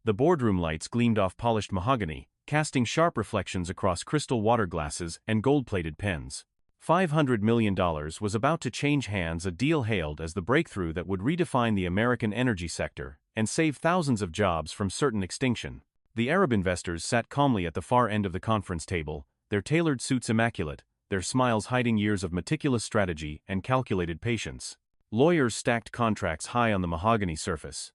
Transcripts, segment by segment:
The boardroom lights gleamed off polished mahogany, casting sharp reflections across crystal water glasses and gold-plated pens. $500 million was about to change hands, a deal hailed as the breakthrough that would redefine the American energy sector and save thousands of jobs from certain extinction. The Arab investors sat calmly at the far end of the conference table, their tailored suits immaculate, their smiles hiding years of meticulous strategy and calculated patience. Lawyers stacked contracts high on the mahogany surface,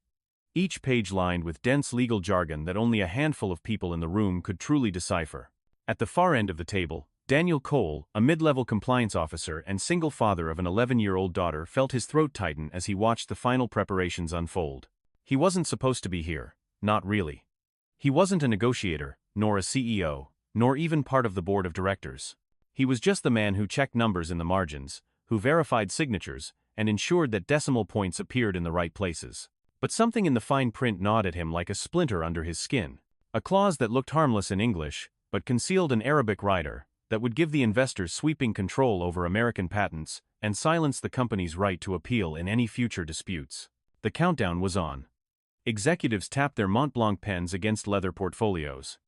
each page lined with dense legal jargon that only a handful of people in the room could truly decipher. At the far end of the table, Daniel Cole, a mid-level compliance officer and single father of an 11-year-old daughter, felt his throat tighten as he watched the final preparations unfold. He wasn't supposed to be here, not really. He wasn't a negotiator, nor a CEO, nor even part of the board of directors. He was just the man who checked numbers in the margins, who verified signatures, and ensured that decimal points appeared in the right places. But something in the fine print gnawed at him like a splinter under his skin. A clause that looked harmless in English, but concealed an Arabic rider, that would give the investors sweeping control over American patents and silence the company's right to appeal in any future disputes. The countdown was on. Executives tapped their Mont Blanc pens against leather portfolios.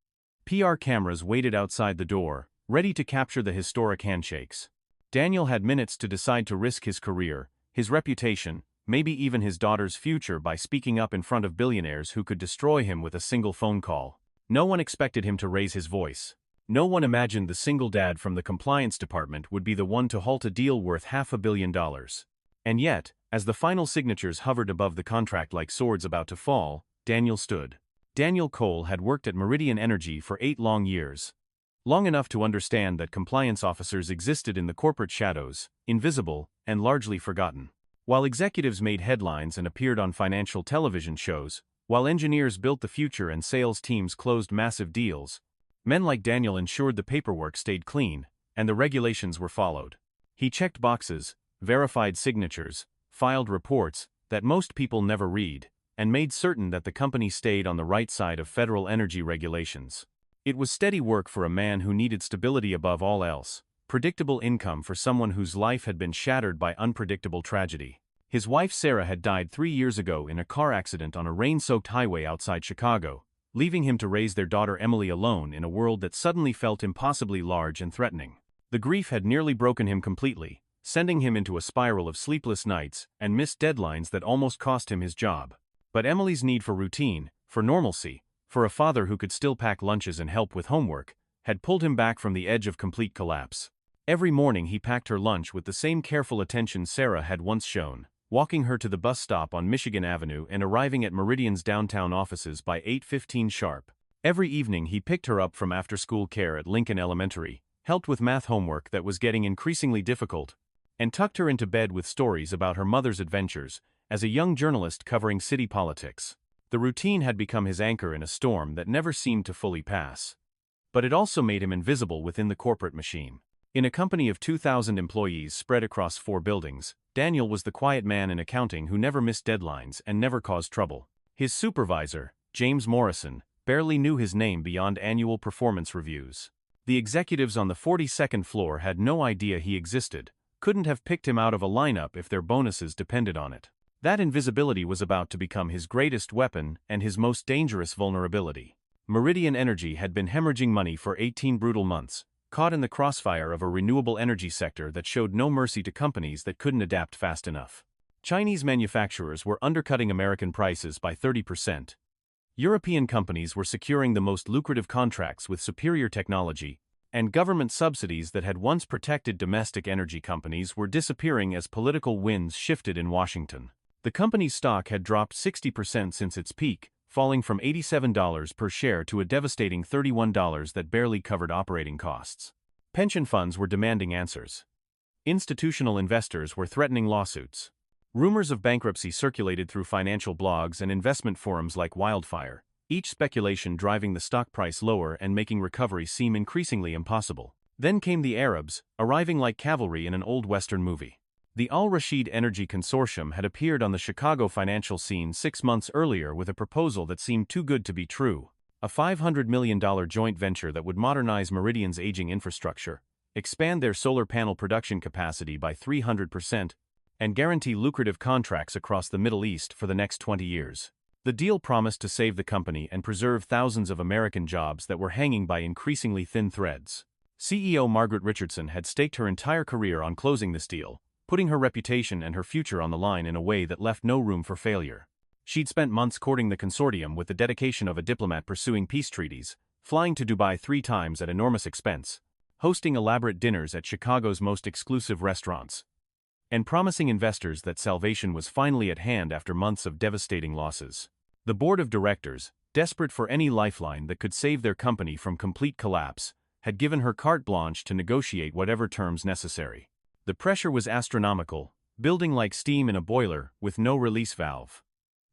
PR cameras waited outside the door, ready to capture the historic handshakes. Daniel had minutes to decide to risk his career, his reputation, maybe even his daughter's future by speaking up in front of billionaires who could destroy him with a single phone call. No one expected him to raise his voice. No one imagined the single dad from the compliance department would be the one to halt a deal worth $500 million. And yet, as the final signatures hovered above the contract like swords about to fall, Daniel stood. Daniel Cole had worked at Meridian Energy for 8 long years. Long enough to understand that compliance officers existed in the corporate shadows, invisible, and largely forgotten. While executives made headlines and appeared on financial television shows, while engineers built the future and sales teams closed massive deals, men like Daniel ensured the paperwork stayed clean, and the regulations were followed. He checked boxes, verified signatures, filed reports that most people never read, and made certain that the company stayed on the right side of federal energy regulations. It was steady work for a man who needed stability above all else, predictable income for someone whose life had been shattered by unpredictable tragedy. His wife Sarah had died 3 years ago in a car accident on a rain-soaked highway outside Chicago, leaving him to raise their daughter Emily alone in a world that suddenly felt impossibly large and threatening. The grief had nearly broken him completely, sending him into a spiral of sleepless nights and missed deadlines that almost cost him his job. But Emily's need for routine, for normalcy, for a father who could still pack lunches and help with homework, had pulled him back from the edge of complete collapse. Every morning he packed her lunch with the same careful attention Sarah had once shown, walking her to the bus stop on Michigan Avenue and arriving at Meridian's downtown offices by 8:15 sharp. Every evening he picked her up from after-school care at Lincoln Elementary, helped with math homework that was getting increasingly difficult, and tucked her into bed with stories about her mother's adventures as a young journalist covering city politics. The routine had become his anchor in a storm that never seemed to fully pass. But it also made him invisible within the corporate machine. In a company of 2,000 employees spread across 4 buildings, Daniel was the quiet man in accounting who never missed deadlines and never caused trouble. His supervisor, James Morrison, barely knew his name beyond annual performance reviews. The executives on the 42nd floor had no idea he existed, couldn't have picked him out of a lineup if their bonuses depended on it. That invisibility was about to become his greatest weapon and his most dangerous vulnerability. Meridian Energy had been hemorrhaging money for 18 brutal months, caught in the crossfire of a renewable energy sector that showed no mercy to companies that couldn't adapt fast enough. Chinese manufacturers were undercutting American prices by 30%. European companies were securing the most lucrative contracts with superior technology, and government subsidies that had once protected domestic energy companies were disappearing as political winds shifted in Washington. The company's stock had dropped 60% since its peak, falling from $87 per share to a devastating $31 that barely covered operating costs. Pension funds were demanding answers. Institutional investors were threatening lawsuits. Rumors of bankruptcy circulated through financial blogs and investment forums like wildfire, each speculation driving the stock price lower and making recovery seem increasingly impossible. Then came the Arabs, arriving like cavalry in an old Western movie. The Al-Rashid Energy Consortium had appeared on the Chicago financial scene 6 months earlier with a proposal that seemed too good to be true. A $500 million joint venture that would modernize Meridian's aging infrastructure, expand their solar panel production capacity by 300%, and guarantee lucrative contracts across the Middle East for the next 20 years. The deal promised to save the company and preserve thousands of American jobs that were hanging by increasingly thin threads. CEO Margaret Richardson had staked her entire career on closing this deal, putting her reputation and her future on the line in a way that left no room for failure. She'd spent months courting the consortium with the dedication of a diplomat pursuing peace treaties, flying to Dubai 3 times at enormous expense, hosting elaborate dinners at Chicago's most exclusive restaurants, and promising investors that salvation was finally at hand after months of devastating losses. The board of directors, desperate for any lifeline that could save their company from complete collapse, had given her carte blanche to negotiate whatever terms necessary. The pressure was astronomical, building like steam in a boiler with no release valve.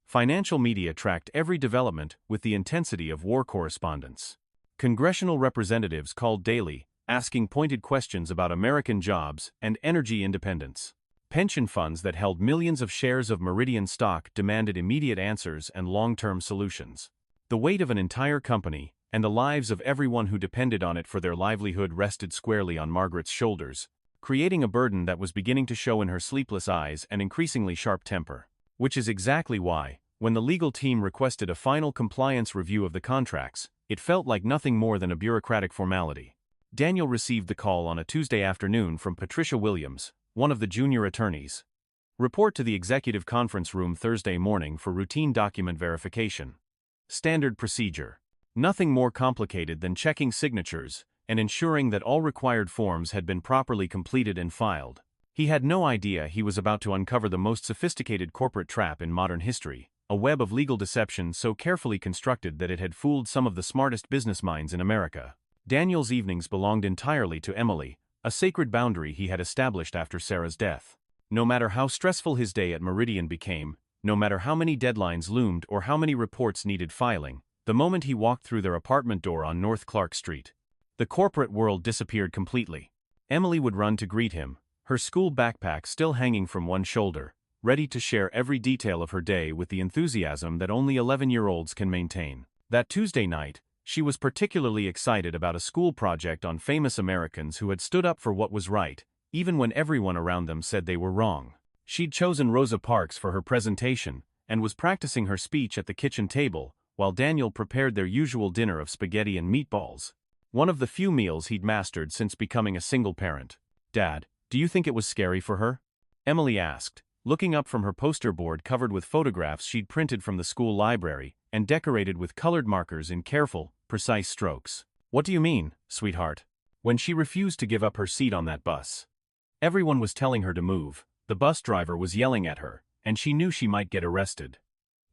Financial media tracked every development with the intensity of war correspondence. Congressional representatives called daily, asking pointed questions about American jobs and energy independence. Pension funds that held millions of shares of Meridian stock demanded immediate answers and long-term solutions. The weight of an entire company, and the lives of everyone who depended on it for their livelihood rested squarely on Margaret's shoulders, creating a burden that was beginning to show in her sleepless eyes and increasingly sharp temper. Which is exactly why, when the legal team requested a final compliance review of the contracts, it felt like nothing more than a bureaucratic formality. Daniel received the call on a Tuesday afternoon from Patricia Williams, one of the junior attorneys. Report to the executive conference room Thursday morning for routine document verification. Standard procedure. Nothing more complicated than checking signatures and ensuring that all required forms had been properly completed and filed. He had no idea he was about to uncover the most sophisticated corporate trap in modern history, a web of legal deception so carefully constructed that it had fooled some of the smartest business minds in America. Daniel's evenings belonged entirely to Emily, a sacred boundary he had established after Sarah's death. No matter how stressful his day at Meridian became, no matter how many deadlines loomed or how many reports needed filing, the moment he walked through their apartment door on North Clark Street, the corporate world disappeared completely. Emily would run to greet him, her school backpack still hanging from one shoulder, ready to share every detail of her day with the enthusiasm that only 11-year-olds can maintain. That Tuesday night, she was particularly excited about a school project on famous Americans who had stood up for what was right, even when everyone around them said they were wrong. She'd chosen Rosa Parks for her presentation, and was practicing her speech at the kitchen table, while Daniel prepared their usual dinner of spaghetti and meatballs. One of the few meals he'd mastered since becoming a single parent. "Dad, do you think it was scary for her?" Emily asked, looking up from her poster board covered with photographs she'd printed from the school library and decorated with colored markers in careful, precise strokes. "What do you mean, sweetheart?" "When she refused to give up her seat on that bus. Everyone was telling her to move, the bus driver was yelling at her, and she knew she might get arrested.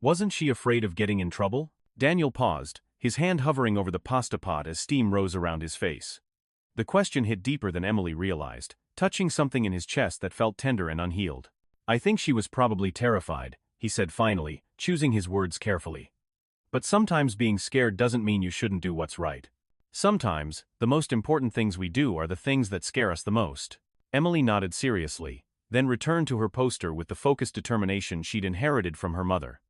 Wasn't she afraid of getting in trouble?" Daniel paused, his hand hovering over the pasta pot as steam rose around his face. The question hit deeper than Emily realized, touching something in his chest that felt tender and unhealed. "I think she was probably terrified," he said finally, choosing his words carefully. "But sometimes being scared doesn't mean you shouldn't do what's right. Sometimes, the most important things we do are the things that scare us the most." Emily nodded seriously, then returned to her poster with the focused determination she'd inherited from her mother.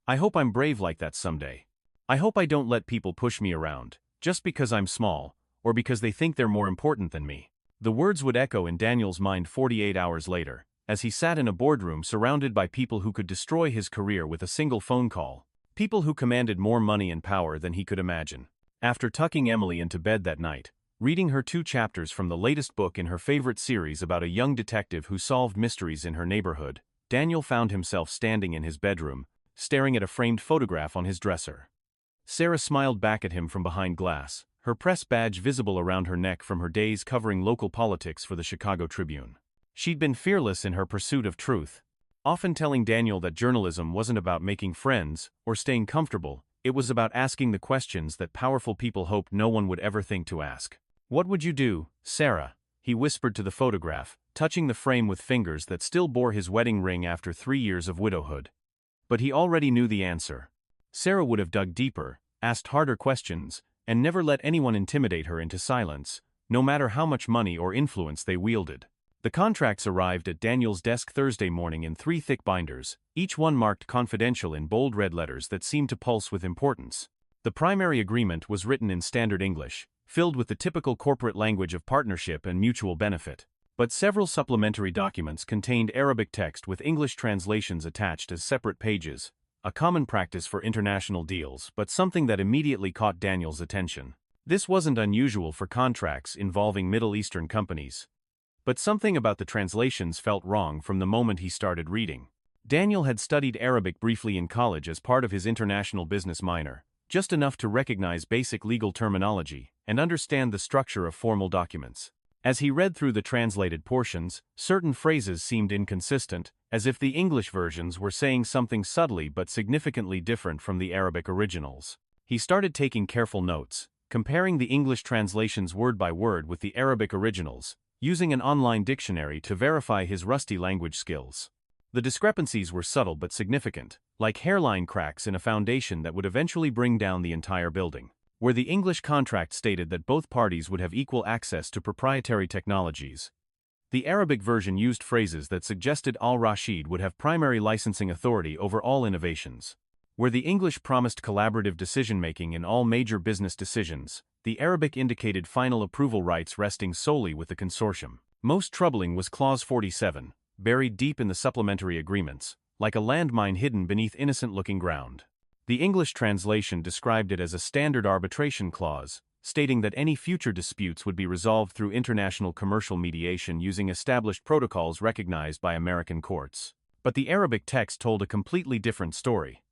"I hope I'm brave like that someday. I hope I don't let people push me around, just because I'm small, or because they think they're more important than me." The words would echo in Daniel's mind 48 hours later, as he sat in a boardroom surrounded by people who could destroy his career with a single phone call, people who commanded more money and power than he could imagine. After tucking Emily into bed that night, reading her 2 chapters from the latest book in her favorite series about a young detective who solved mysteries in her neighborhood, Daniel found himself standing in his bedroom, staring at a framed photograph on his dresser. Sarah smiled back at him from behind glass, her press badge visible around her neck from her days covering local politics for the Chicago Tribune. She'd been fearless in her pursuit of truth, often telling Daniel that journalism wasn't about making friends or staying comfortable, it was about asking the questions that powerful people hoped no one would ever think to ask. "What would you do, Sarah?" he whispered to the photograph, touching the frame with fingers that still bore his wedding ring after 3 years of widowhood. But he already knew the answer. Sarah would have dug deeper, asked harder questions, and never let anyone intimidate her into silence, no matter how much money or influence they wielded. The contracts arrived at Daniel's desk Thursday morning in 3 thick binders, each one marked confidential in bold red letters that seemed to pulse with importance. The primary agreement was written in standard English, filled with the typical corporate language of partnership and mutual benefit. But several supplementary documents contained Arabic text with English translations attached as separate pages, a common practice for international deals, but something that immediately caught Daniel's attention. This wasn't unusual for contracts involving Middle Eastern companies. But something about the translations felt wrong from the moment he started reading. Daniel had studied Arabic briefly in college as part of his international business minor, just enough to recognize basic legal terminology and understand the structure of formal documents. As he read through the translated portions, certain phrases seemed inconsistent, as if the English versions were saying something subtly but significantly different from the Arabic originals. He started taking careful notes, comparing the English translations word by word with the Arabic originals, using an online dictionary to verify his rusty language skills. The discrepancies were subtle but significant, like hairline cracks in a foundation that would eventually bring down the entire building. Where the English contract stated that both parties would have equal access to proprietary technologies, the Arabic version used phrases that suggested Al-Rashid would have primary licensing authority over all innovations. Where the English promised collaborative decision-making in all major business decisions, the Arabic indicated final approval rights resting solely with the consortium. Most troubling was Clause 47, buried deep in the supplementary agreements, like a landmine hidden beneath innocent-looking ground. The English translation described it as a standard arbitration clause, stating that any future disputes would be resolved through international commercial mediation using established protocols recognized by American courts. But the Arabic text told a completely different story.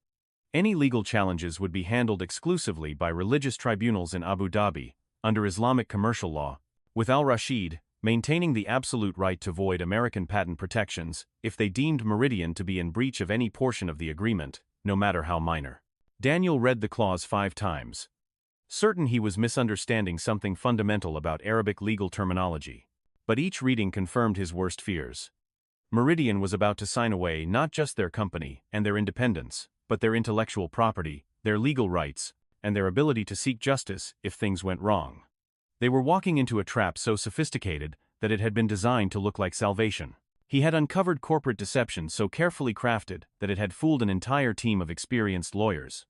Any legal challenges would be handled exclusively by religious tribunals in Abu Dhabi, under Islamic commercial law, with Al-Rashid maintaining the absolute right to void American patent protections if they deemed Meridian to be in breach of any portion of the agreement, no matter how minor. Daniel read the clause 5 times, certain he was misunderstanding something fundamental about Arabic legal terminology. But each reading confirmed his worst fears. Meridian was about to sign away not just their company and their independence, but their intellectual property, their legal rights, and their ability to seek justice if things went wrong. They were walking into a trap so sophisticated that it had been designed to look like salvation. He had uncovered corporate deception so carefully crafted that it had fooled an entire team of experienced lawyers,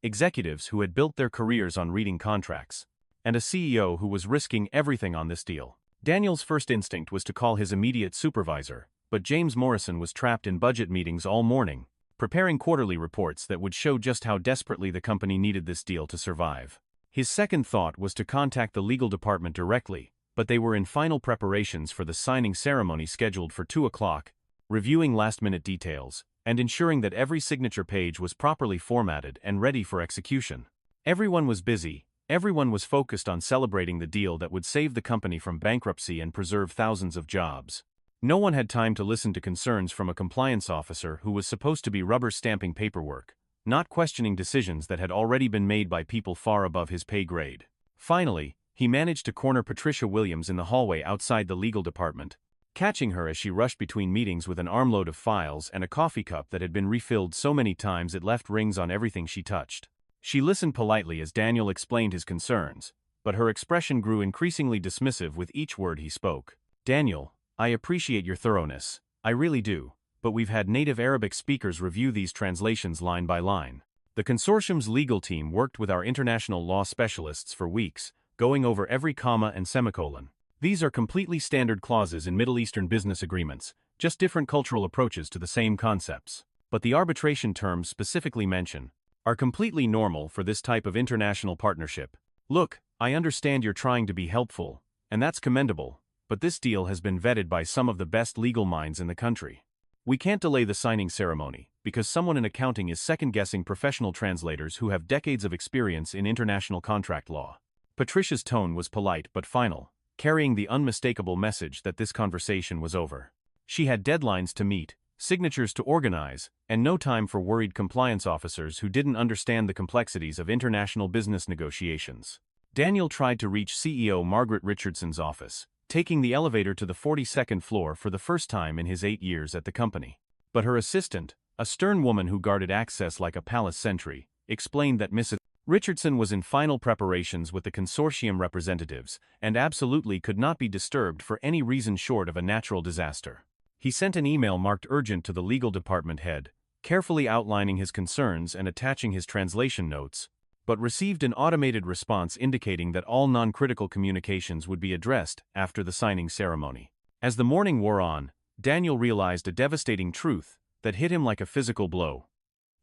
executives who had built their careers on reading contracts, and a CEO who was risking everything on this deal. Daniel's first instinct was to call his immediate supervisor, but James Morrison was trapped in budget meetings all morning, preparing quarterly reports that would show just how desperately the company needed this deal to survive. His second thought was to contact the legal department directly, but they were in final preparations for the signing ceremony scheduled for 2 o'clock, reviewing last-minute details, and ensuring that every signature page was properly formatted and ready for execution. Everyone was busy, everyone was focused on celebrating the deal that would save the company from bankruptcy and preserve thousands of jobs. No one had time to listen to concerns from a compliance officer who was supposed to be rubber-stamping paperwork, not questioning decisions that had already been made by people far above his pay grade. Finally, he managed to corner Patricia Williams in the hallway outside the legal department, catching her as she rushed between meetings with an armload of files and a coffee cup that had been refilled so many times it left rings on everything she touched. She listened politely as Daniel explained his concerns, but her expression grew increasingly dismissive with each word he spoke. "Daniel, I appreciate your thoroughness, I really do, but we've had native Arabic speakers review these translations line by line. The consortium's legal team worked with our international law specialists for weeks, going over every comma and semicolon. These are completely standard clauses in Middle Eastern business agreements, just different cultural approaches to the same concepts. But the arbitration terms specifically mentioned are completely normal for this type of international partnership. Look, I understand you're trying to be helpful, and that's commendable, but this deal has been vetted by some of the best legal minds in the country. We can't delay the signing ceremony, because someone in accounting is second-guessing professional translators who have decades of experience in international contract law." Patricia's tone was polite but final, carrying the unmistakable message that this conversation was over. She had deadlines to meet, signatures to organize, and no time for worried compliance officers who didn't understand the complexities of international business negotiations. Daniel tried to reach CEO Margaret Richardson's office, taking the elevator to the 42nd floor for the first time in his 8 years at the company. But her assistant, a stern woman who guarded access like a palace sentry, explained that Mrs. Richardson was in final preparations with the consortium representatives and absolutely could not be disturbed for any reason short of a natural disaster. He sent an email marked urgent to the legal department head, carefully outlining his concerns and attaching his translation notes, but received an automated response indicating that all non-critical communications would be addressed after the signing ceremony. As the morning wore on, Daniel realized a devastating truth that hit him like a physical blow.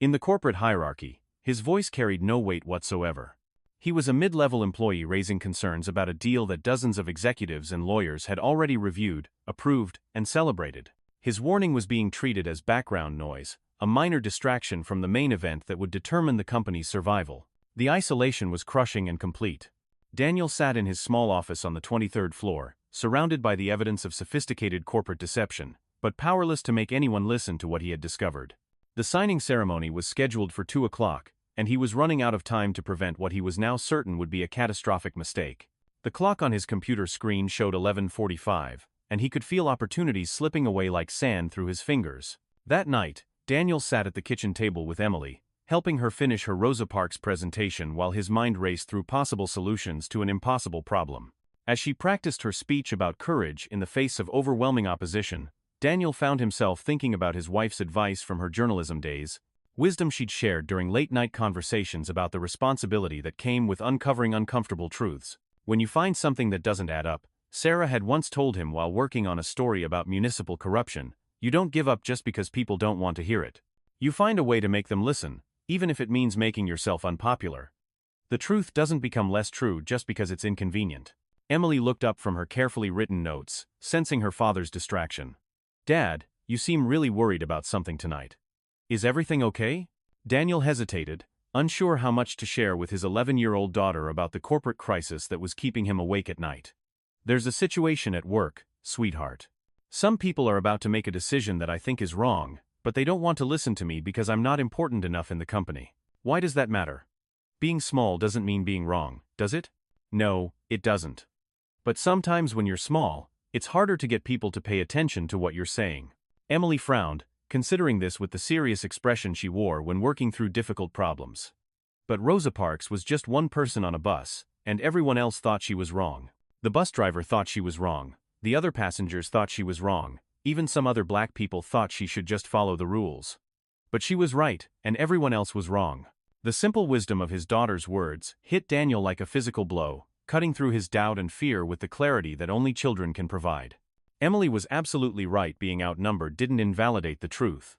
In the corporate hierarchy, his voice carried no weight whatsoever. He was a mid-level employee raising concerns about a deal that dozens of executives and lawyers had already reviewed, approved, and celebrated. His warning was being treated as background noise, a minor distraction from the main event that would determine the company's survival. The isolation was crushing and complete. Daniel sat in his small office on the 23rd floor, surrounded by the evidence of sophisticated corporate deception, but powerless to make anyone listen to what he had discovered. The signing ceremony was scheduled for 2 o'clock, and he was running out of time to prevent what he was now certain would be a catastrophic mistake. The clock on his computer screen showed 11:45, and he could feel opportunities slipping away like sand through his fingers. That night, Daniel sat at the kitchen table with Emily, helping her finish her Rosa Parks presentation while his mind raced through possible solutions to an impossible problem. As she practiced her speech about courage in the face of overwhelming opposition, Daniel found himself thinking about his wife's advice from her journalism days, wisdom she'd shared during late-night conversations about the responsibility that came with uncovering uncomfortable truths. When you find something that doesn't add up, Sarah had once told him while working on a story about municipal corruption, you don't give up just because people don't want to hear it. You find a way to make them listen, even if it means making yourself unpopular. The truth doesn't become less true just because it's inconvenient. Emily looked up from her carefully written notes, sensing her father's distraction. Dad, you seem really worried about something tonight. Is everything okay? Daniel hesitated, unsure how much to share with his 11-year-old daughter about the corporate crisis that was keeping him awake at night. There's a situation at work, sweetheart. Some people are about to make a decision that I think is wrong, but they don't want to listen to me because I'm not important enough in the company. Why does that matter? Being small doesn't mean being wrong, does it? No, it doesn't. But sometimes when you're small, it's harder to get people to pay attention to what you're saying. Emily frowned, considering this with the serious expression she wore when working through difficult problems. But Rosa Parks was just one person on a bus, and everyone else thought she was wrong. The bus driver thought she was wrong, the other passengers thought she was wrong, even some other black people thought she should just follow the rules. But she was right, and everyone else was wrong. The simple wisdom of his daughter's words hit Daniel like a physical blow, cutting through his doubt and fear with the clarity that only children can provide. Emily was absolutely right. Being outnumbered didn't invalidate the truth.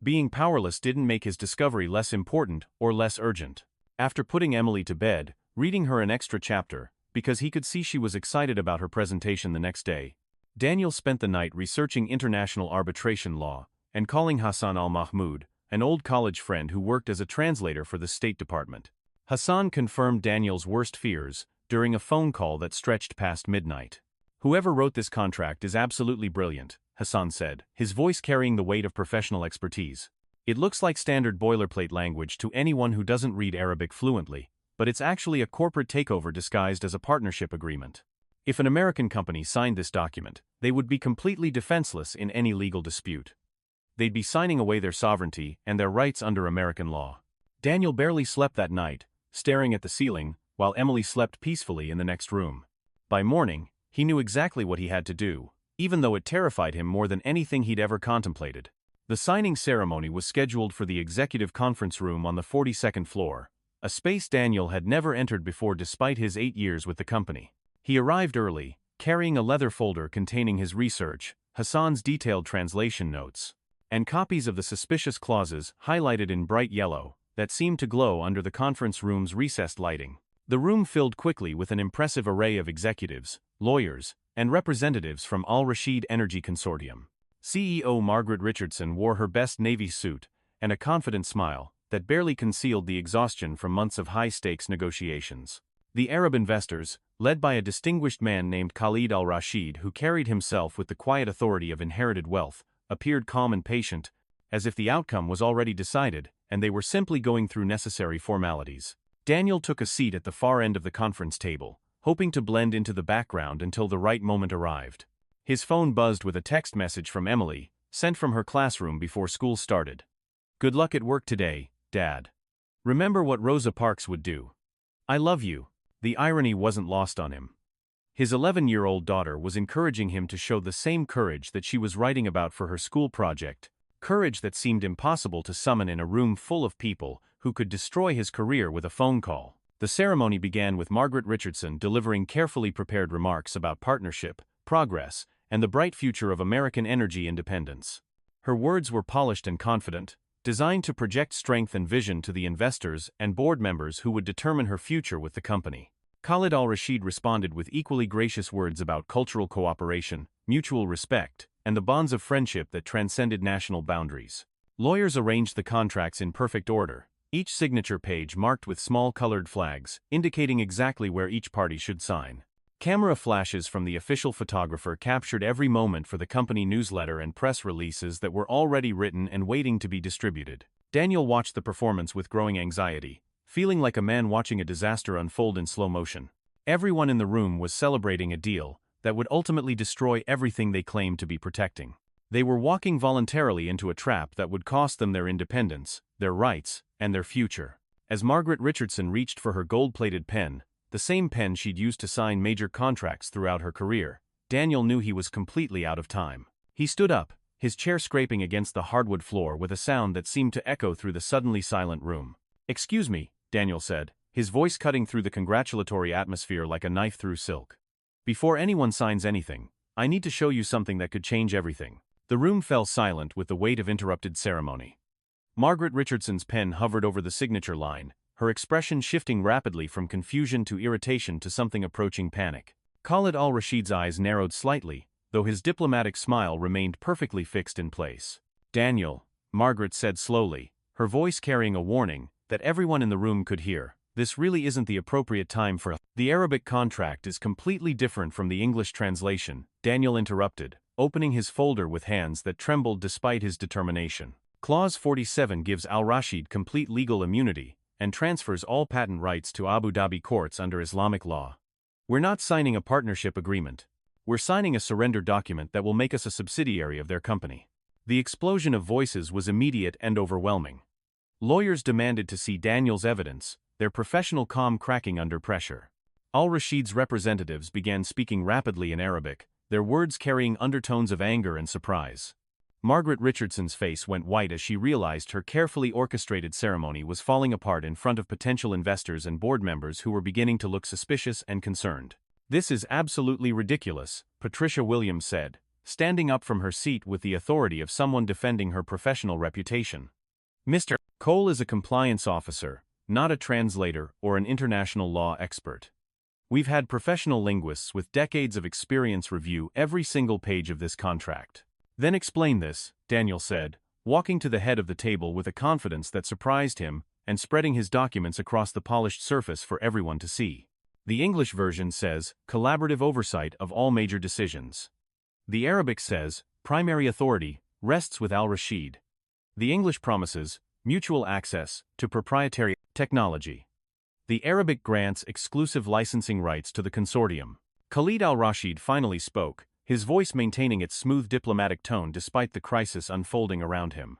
Being powerless didn't make his discovery less important or less urgent. After putting Emily to bed, reading her an extra chapter, because he could see she was excited about her presentation the next day, Daniel spent the night researching international arbitration law and calling Hassan al-Mahmoud, an old college friend who worked as a translator for the State Department. Hassan confirmed Daniel's worst fears during a phone call that stretched past midnight. Whoever wrote this contract is absolutely brilliant, Hassan said, his voice carrying the weight of professional expertise. It looks like standard boilerplate language to anyone who doesn't read Arabic fluently, but it's actually a corporate takeover disguised as a partnership agreement. If an American company signed this document, they would be completely defenseless in any legal dispute. They'd be signing away their sovereignty and their rights under American law. Daniel barely slept that night, staring at the ceiling, while Emily slept peacefully in the next room. By morning, he knew exactly what he had to do, even though it terrified him more than anything he'd ever contemplated. The signing ceremony was scheduled for the executive conference room on the 42nd floor, a space Daniel had never entered before despite his 8 years with the company. He arrived early, carrying a leather folder containing his research, Hassan's detailed translation notes, and copies of the suspicious clauses highlighted in bright yellow that seemed to glow under the conference room's recessed lighting. The room filled quickly with an impressive array of executives, lawyers, and representatives from Al-Rashid Energy Consortium. CEO Margaret Richardson wore her best navy suit and a confident smile that barely concealed the exhaustion from months of high-stakes negotiations. The Arab investors, led by a distinguished man named Khalid al-Rashid who carried himself with the quiet authority of inherited wealth, appeared calm and patient, as if the outcome was already decided and they were simply going through necessary formalities. Daniel took a seat at the far end of the conference table, hoping to blend into the background until the right moment arrived. His phone buzzed with a text message from Emily, sent from her classroom before school started. "Good luck at work today, Dad. Remember what Rosa Parks would do. I love you." The irony wasn't lost on him. His 11-year-old daughter was encouraging him to show the same courage that she was writing about for her school project, courage that seemed impossible to summon in a room full of people who could destroy his career with a phone call. The ceremony began with Margaret Richardson delivering carefully prepared remarks about partnership, progress, and the bright future of American energy independence. Her words were polished and confident, designed to project strength and vision to the investors and board members who would determine her future with the company. Khalid Al-Rashid responded with equally gracious words about cultural cooperation, mutual respect, and the bonds of friendship that transcended national boundaries. Lawyers arranged the contracts in perfect order, each signature page marked with small colored flags, indicating exactly where each party should sign. Camera flashes from the official photographer captured every moment for the company newsletter and press releases that were already written and waiting to be distributed. Daniel watched the performance with growing anxiety, feeling like a man watching a disaster unfold in slow motion. Everyone in the room was celebrating a deal that would ultimately destroy everything they claimed to be protecting. They were walking voluntarily into a trap that would cost them their independence, their rights, and their future. As Margaret Richardson reached for her gold-plated pen, the same pen she'd used to sign major contracts throughout her career, Daniel knew he was completely out of time. He stood up, his chair scraping against the hardwood floor with a sound that seemed to echo through the suddenly silent room. "Excuse me," Daniel said, his voice cutting through the congratulatory atmosphere like a knife through silk. "Before anyone signs anything, I need to show you something that could change everything." The room fell silent with the weight of interrupted ceremony. Margaret Richardson's pen hovered over the signature line, her expression shifting rapidly from confusion to irritation to something approaching panic. Khalid Al-Rashid's eyes narrowed slightly, though his diplomatic smile remained perfectly fixed in place. "Daniel," Margaret said slowly, her voice carrying a warning that everyone in the room could hear, "this really isn't the appropriate time for the Arabic contract is completely different from the English translation," Daniel interrupted, opening his folder with hands that trembled despite his determination. Clause 47 gives Al-Rashid complete legal immunity and transfers all patent rights to Abu Dhabi courts under Islamic law. "We're not signing a partnership agreement. We're signing a surrender document that will make us a subsidiary of their company." The explosion of voices was immediate and overwhelming. Lawyers demanded to see Daniel's evidence, their professional calm cracking under pressure. Al-Rashid's representatives began speaking rapidly in Arabic, their words carrying undertones of anger and surprise. Margaret Richardson's face went white as she realized her carefully orchestrated ceremony was falling apart in front of potential investors and board members who were beginning to look suspicious and concerned. "This is absolutely ridiculous," Patricia Williams said, standing up from her seat with the authority of someone defending her professional reputation. "Mr. Cole is a compliance officer, not a translator or an international law expert. We've had professional linguists with decades of experience review every single page of this contract." "Then explain this," Daniel said, walking to the head of the table with a confidence that surprised him and spreading his documents across the polished surface for everyone to see. The English version says, "collaborative oversight of all major decisions." The Arabic says, "primary authority rests with Al-Rashid." The English promises, "mutual access to proprietary technology." The Arabic grants exclusive licensing rights to the consortium. Khalid Al-Rashid finally spoke, his voice maintaining its smooth diplomatic tone despite the crisis unfolding around him.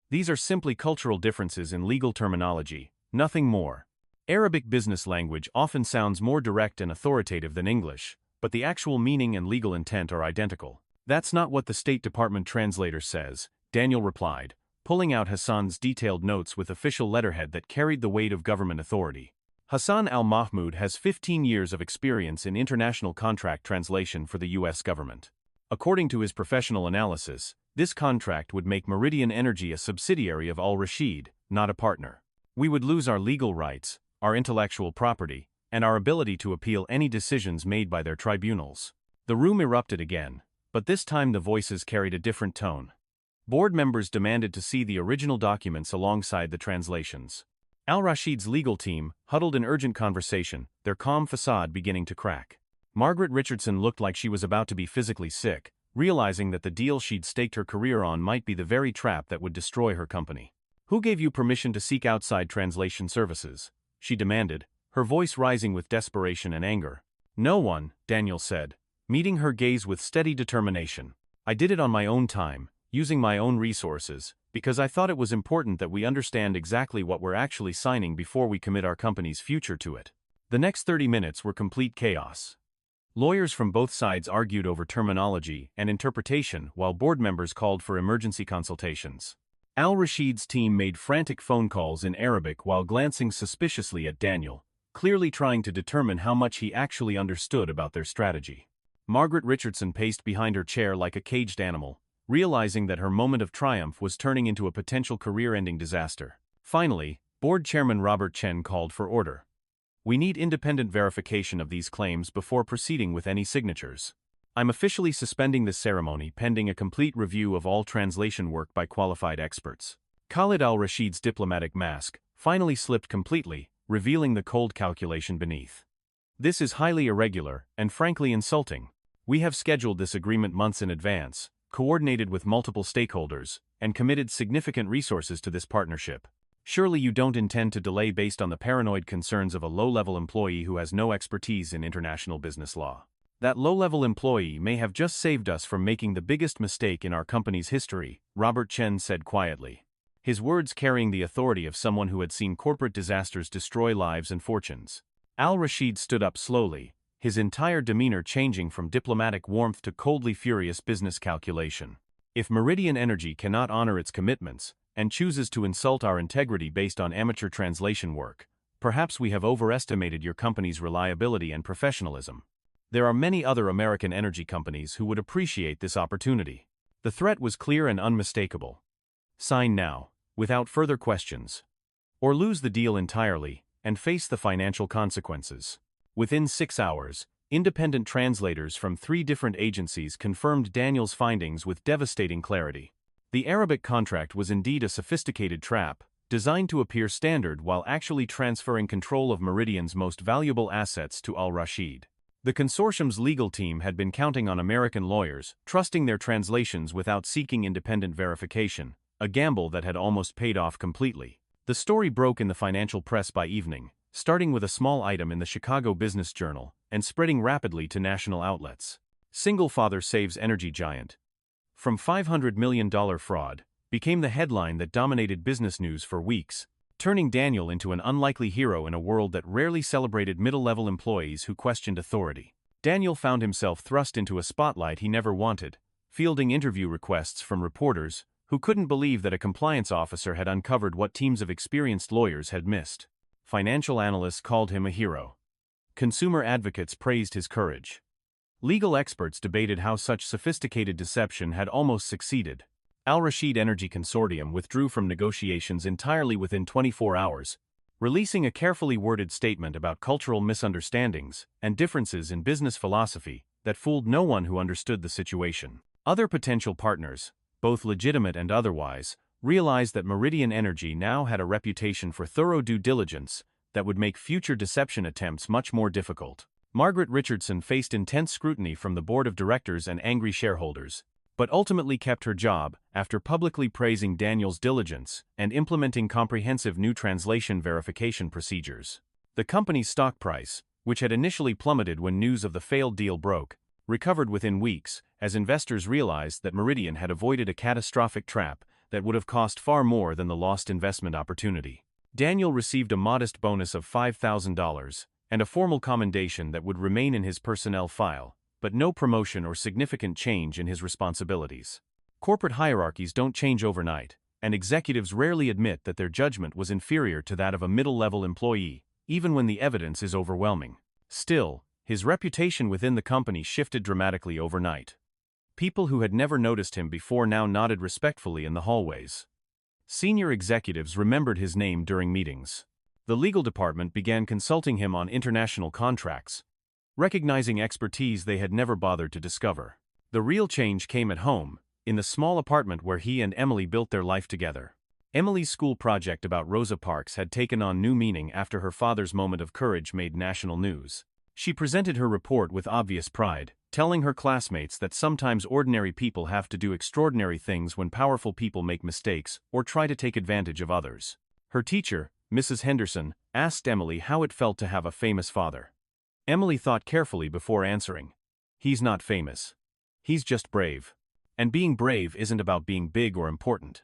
"These are simply cultural differences in legal terminology, nothing more. Arabic business language often sounds more direct and authoritative than English, but the actual meaning and legal intent are identical." "That's not what the State Department translator says," Daniel replied, pulling out Hassan's detailed notes with official letterhead that carried the weight of government authority. Hassan Al-Mahmoud has 15 years of experience in international contract translation for the U.S. government. According to his professional analysis, this contract would make Meridian Energy a subsidiary of Al-Rashid, not a partner. "We would lose our legal rights, our intellectual property, and our ability to appeal any decisions made by their tribunals." The room erupted again, but this time the voices carried a different tone. Board members demanded to see the original documents alongside the translations. Al-Rashid's legal team huddled in urgent conversation, their calm facade beginning to crack. Margaret Richardson looked like she was about to be physically sick, realizing that the deal she'd staked her career on might be the very trap that would destroy her company. "Who gave you permission to seek outside translation services?" she demanded, her voice rising with desperation and anger. "No one," Daniel said, meeting her gaze with steady determination. "I did it on my own time, using my own resources, because I thought it was important that we understand exactly what we're actually signing before we commit our company's future to it." The next 30 minutes were complete chaos. Lawyers from both sides argued over terminology and interpretation while board members called for emergency consultations. Al-Rashid's team made frantic phone calls in Arabic while glancing suspiciously at Daniel, clearly trying to determine how much he actually understood about their strategy. Margaret Richardson paced behind her chair like a caged animal, realizing that her moment of triumph was turning into a potential career-ending disaster. Finally, Board Chairman Robert Chen called for order. We need independent verification of these claims before proceeding with any signatures. I'm officially suspending this ceremony pending a complete review of all translation work by qualified experts. Khalid al-Rashid's diplomatic mask finally slipped completely, revealing the cold calculation beneath. This is highly irregular and frankly insulting. We have scheduled this agreement months in advance, coordinated with multiple stakeholders, and committed significant resources to this partnership. Surely you don't intend to delay based on the paranoid concerns of a low-level employee who has no expertise in international business law. That low-level employee may have just saved us from making the biggest mistake in our company's history, Robert Chen said quietly. His words carrying the authority of someone who had seen corporate disasters destroy lives and fortunes. Al-Rashid stood up slowly, his entire demeanor changing from diplomatic warmth to coldly furious business calculation. If Meridian Energy cannot honor its commitments, and chooses to insult our integrity based on amateur translation work, perhaps we have overestimated your company's reliability and professionalism. There are many other American energy companies who would appreciate this opportunity. The threat was clear and unmistakable. Sign now, without further questions. Or lose the deal entirely, and face the financial consequences. Within 6 hours, independent translators from 3 different agencies confirmed Daniel's findings with devastating clarity. The Arabic contract was indeed a sophisticated trap, designed to appear standard while actually transferring control of Meridian's most valuable assets to Al-Rashid. The consortium's legal team had been counting on American lawyers, trusting their translations without seeking independent verification, a gamble that had almost paid off completely. The story broke in the financial press by evening, starting with a small item in the Chicago Business Journal and spreading rapidly to national outlets. Single father saves energy giant from $500 million fraud became the headline that dominated business news for weeks, turning Daniel into an unlikely hero in a world that rarely celebrated middle-level employees who questioned authority. Daniel found himself thrust into a spotlight he never wanted, fielding interview requests from reporters who couldn't believe that a compliance officer had uncovered what teams of experienced lawyers had missed. Financial analysts called him a hero. Consumer advocates praised his courage. Legal experts debated how such sophisticated deception had almost succeeded. Al-Rashid Energy Consortium withdrew from negotiations entirely within 24 hours, releasing a carefully worded statement about cultural misunderstandings and differences in business philosophy that fooled no one who understood the situation. Other potential partners, both legitimate and otherwise, realized that Meridian Energy now had a reputation for thorough due diligence that would make future deception attempts much more difficult. Margaret Richardson faced intense scrutiny from the board of directors and angry shareholders, but ultimately kept her job after publicly praising Daniel's diligence and implementing comprehensive new translation verification procedures. The company's stock price, which had initially plummeted when news of the failed deal broke, recovered within weeks as investors realized that Meridian had avoided a catastrophic trap that would have cost far more than the lost investment opportunity. Daniel received a modest bonus of $5,000 and a formal commendation that would remain in his personnel file, but no promotion or significant change in his responsibilities. Corporate hierarchies don't change overnight, and executives rarely admit that their judgment was inferior to that of a middle-level employee, even when the evidence is overwhelming. Still, his reputation within the company shifted dramatically overnight. People who had never noticed him before now nodded respectfully in the hallways. Senior executives remembered his name during meetings. The legal department began consulting him on international contracts, recognizing expertise they had never bothered to discover. The real change came at home, in the small apartment where he and Emily built their life together. Emily's school project about Rosa Parks had taken on new meaning after her father's moment of courage made national news. She presented her report with obvious pride, telling her classmates that sometimes ordinary people have to do extraordinary things when powerful people make mistakes or try to take advantage of others. Her teacher, Mrs. Henderson, asked Emily how it felt to have a famous father. Emily thought carefully before answering. He's not famous. He's just brave. And being brave isn't about being big or important.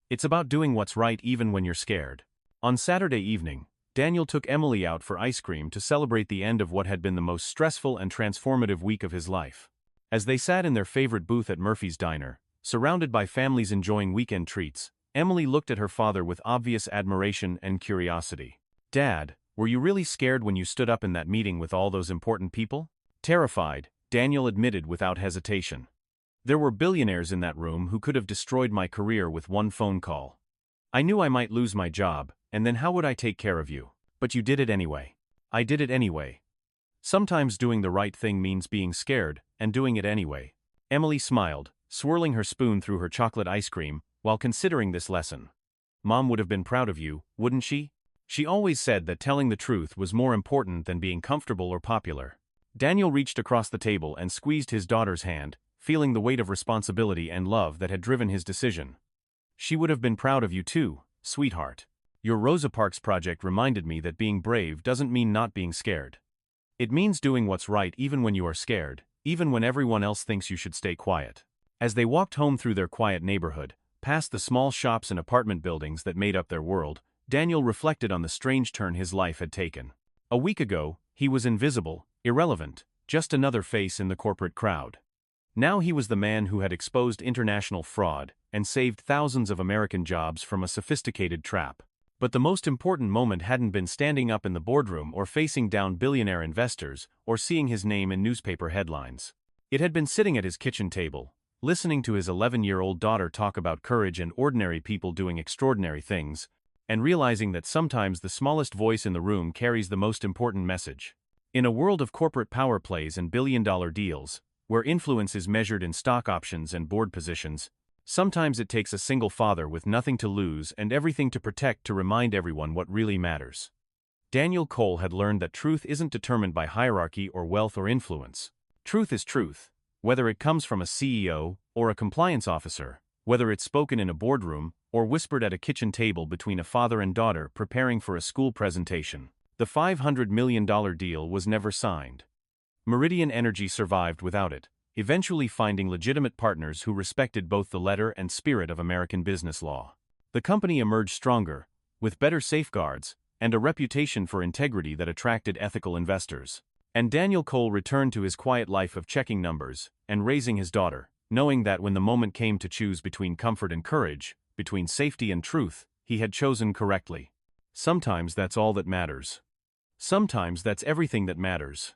It's about doing what's right even when you're scared. On Saturday evening, Daniel took Emily out for ice cream to celebrate the end of what had been the most stressful and transformative week of his life. As they sat in their favorite booth at Murphy's Diner, surrounded by families enjoying weekend treats, Emily looked at her father with obvious admiration and curiosity. "Dad, were you really scared when you stood up in that meeting with all those important people?" "Terrified," Daniel admitted without hesitation. There were billionaires in that room who could have destroyed my career with one phone call. I knew I might lose my job, and then how would I take care of you? But you did it anyway. I did it anyway. Sometimes doing the right thing means being scared, and doing it anyway. Emily smiled, swirling her spoon through her chocolate ice cream, while considering this lesson. Mom would have been proud of you, wouldn't she? She always said that telling the truth was more important than being comfortable or popular. Daniel reached across the table and squeezed his daughter's hand, feeling the weight of responsibility and love that had driven his decision. She would have been proud of you too, sweetheart. Your Rosa Parks project reminded me that being brave doesn't mean not being scared. It means doing what's right even when you are scared, even when everyone else thinks you should stay quiet. As they walked home through their quiet neighborhood, past the small shops and apartment buildings that made up their world, Daniel reflected on the strange turn his life had taken. A week ago, he was invisible, irrelevant, just another face in the corporate crowd. Now he was the man who had exposed international fraud and saved thousands of American jobs from a sophisticated trap. But the most important moment hadn't been standing up in the boardroom or facing down billionaire investors or seeing his name in newspaper headlines. It had been sitting at his kitchen table, listening to his 11-year-old daughter talk about courage and ordinary people doing extraordinary things, and realizing that sometimes the smallest voice in the room carries the most important message. In a world of corporate power plays and billion-dollar deals, where influence is measured in stock options and board positions, sometimes it takes a single father with nothing to lose and everything to protect to remind everyone what really matters. Daniel Cole had learned that truth isn't determined by hierarchy or wealth or influence. Truth is truth, whether it comes from a CEO or a compliance officer, whether it's spoken in a boardroom or whispered at a kitchen table between a father and daughter preparing for a school presentation. The $500 million deal was never signed. Meridian Energy survived without it, eventually finding legitimate partners who respected both the letter and spirit of American business law. The company emerged stronger, with better safeguards, and a reputation for integrity that attracted ethical investors. And Daniel Cole returned to his quiet life of checking numbers and raising his daughter, knowing that when the moment came to choose between comfort and courage, between safety and truth, he had chosen correctly. Sometimes that's all that matters. Sometimes that's everything that matters.